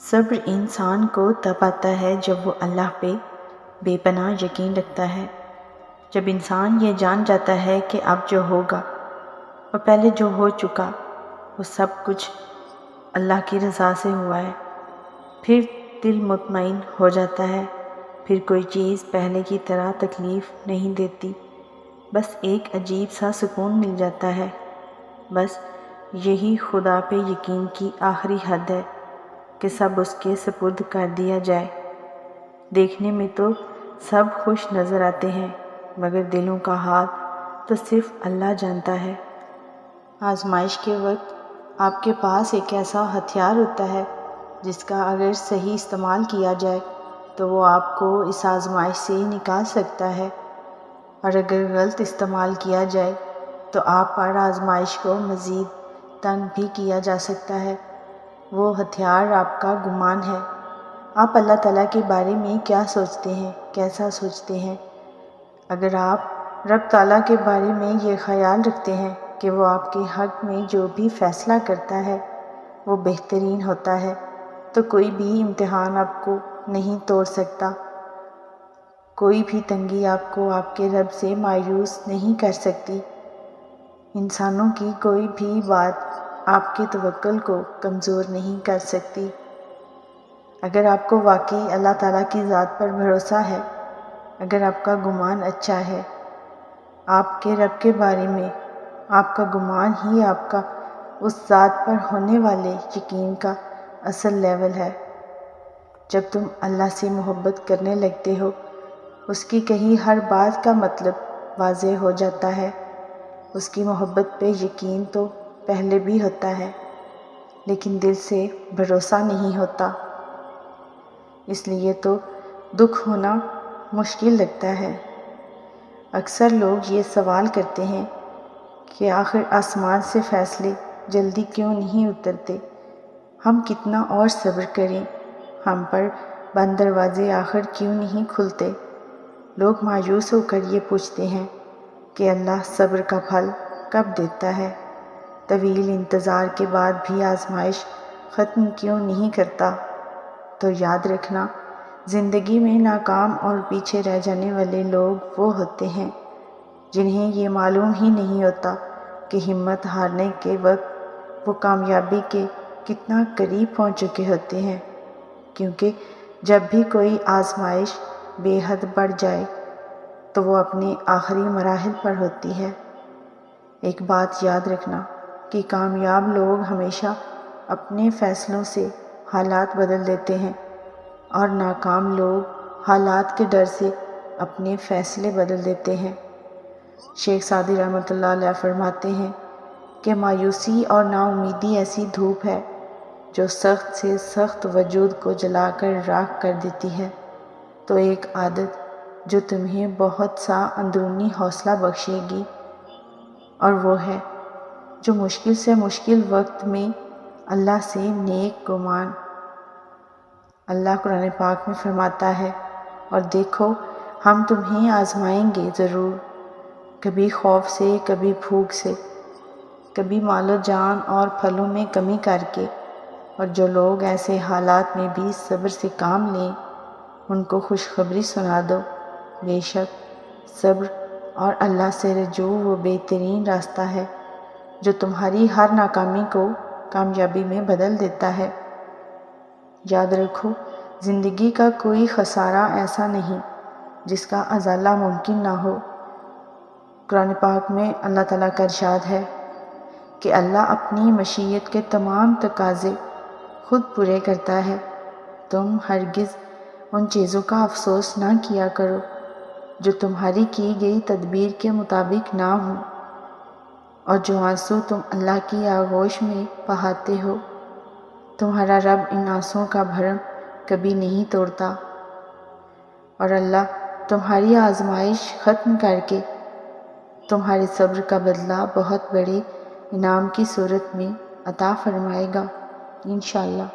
صبر انسان کو تب آتا ہے جب وہ اللہ پہ بے پناہ یقین رکھتا ہے، جب انسان یہ جان جاتا ہے کہ اب جو ہوگا اور پہلے جو ہو چکا وہ سب کچھ اللہ کی رضا سے ہوا ہے، پھر دل مطمئن ہو جاتا ہے، پھر کوئی چیز پہلے کی طرح تکلیف نہیں دیتی، بس ایک عجیب سا سکون مل جاتا ہے۔ بس یہی خدا پہ یقین کی آخری حد ہے کہ سب اس کے سپرد کر دیا جائے۔ دیکھنے میں تو سب خوش نظر آتے ہیں مگر دلوں کا حال تو صرف اللہ جانتا ہے۔ آزمائش کے وقت آپ کے پاس ایک ایسا ہتھیار ہوتا ہے جس کا اگر صحیح استعمال کیا جائے تو وہ آپ کو اس آزمائش سے نکال سکتا ہے، اور اگر غلط استعمال کیا جائے تو آپ پر آزمائش کو مزید تنگ بھی کیا جا سکتا ہے۔ وہ ہتھیار آپ کا گمان ہے۔ آپ اللہ تعالیٰ کے بارے میں کیا سوچتے ہیں، کیسا سوچتے ہیں؟ اگر آپ رب تعالیٰ کے بارے میں یہ خیال رکھتے ہیں کہ وہ آپ کے حق میں جو بھی فیصلہ کرتا ہے وہ بہترین ہوتا ہے، تو کوئی بھی امتحان آپ کو نہیں توڑ سکتا، کوئی بھی تنگی آپ کو آپ کے رب سے مایوس نہیں کر سکتی، انسانوں کی کوئی بھی بات آپ کے توکل کو کمزور نہیں کر سکتی۔ اگر آپ کو واقعی اللہ تعالیٰ کی ذات پر بھروسہ ہے، اگر آپ کا گمان اچھا ہے، آپ کے رب کے بارے میں آپ کا گمان ہی آپ کا اس ذات پر ہونے والے یقین کا اصل لیول ہے۔ جب تم اللہ سے محبت کرنے لگتے ہو، اس کی کہی ہر بات کا مطلب واضح ہو جاتا ہے۔ اس کی محبت پہ یقین تو پہلے بھی ہوتا ہے لیکن دل سے بھروسہ نہیں ہوتا، اس لیے تو دکھ ہونا مشکل لگتا ہے۔ اکثر لوگ یہ سوال کرتے ہیں کہ آخر آسمان سے فیصلے جلدی کیوں نہیں اترتے، ہم کتنا اور صبر کریں، ہم پر بند دروازے آخر کیوں نہیں کھلتے۔ لوگ مایوس ہو کر یہ پوچھتے ہیں کہ اللہ صبر کا پھل کب دیتا ہے، طویل انتظار کے بعد بھی آزمائش ختم کیوں نہیں کرتا۔ تو یاد رکھنا، زندگی میں ناکام اور پیچھے رہ جانے والے لوگ وہ ہوتے ہیں جنہیں یہ معلوم ہی نہیں ہوتا کہ ہمت ہارنے کے وقت وہ کامیابی کے کتنا قریب پہنچ چکے ہوتے ہیں، کیونکہ جب بھی کوئی آزمائش بے حد بڑھ جائے تو وہ اپنے آخری مراحل پر ہوتی ہے۔ ایک بات یاد رکھنا کہ کامیاب لوگ ہمیشہ اپنے فیصلوں سے حالات بدل دیتے ہیں، اور ناکام لوگ حالات کے ڈر سے اپنے فیصلے بدل دیتے ہیں۔ شیخ سعدی رحمۃ اللہ علیہ فرماتے ہیں کہ مایوسی اور نا امیدی ایسی دھوپ ہے جو سخت سے سخت وجود کو جلا کر راکھ کر دیتی ہے۔ تو ایک عادت جو تمہیں بہت سا اندرونی حوصلہ بخشے گی، اور وہ ہے جو مشکل سے مشکل وقت میں اللہ سے نیک گمان۔ اللہ قرآن پاک میں فرماتا ہے، اور دیکھو ہم تمہیں آزمائیں گے ضرور، کبھی خوف سے، کبھی بھوک سے، کبھی مال و جان اور پھلوں میں کمی کر کے، اور جو لوگ ایسے حالات میں بھی صبر سے کام لیں ان کو خوشخبری سنا دو، بے شک صبر اور اللہ سے رجوع وہ بہترین راستہ ہے جو تمہاری ہر ناکامی کو کامیابی میں بدل دیتا ہے۔ یاد رکھو، زندگی کا کوئی خسارہ ایسا نہیں جس کا ازالہ ممکن نہ ہو۔ قرآن پاک میں اللہ تعالیٰ کا ارشاد ہے کہ اللہ اپنی مشیت کے تمام تقاضے خود پورے کرتا ہے، تم ہرگز ان چیزوں کا افسوس نہ کیا کرو جو تمہاری کی گئی تدبیر کے مطابق نہ ہوں، اور جو آنسو تم اللہ کی آغوش میں بہاتے ہو، تمہارا رب ان آنسوؤں کا بھرم کبھی نہیں توڑتا، اور اللہ تمہاری آزمائش ختم کر کے تمہارے صبر کا بدلہ بہت بڑے انعام کی صورت میں عطا فرمائے گا انشاءاللہ۔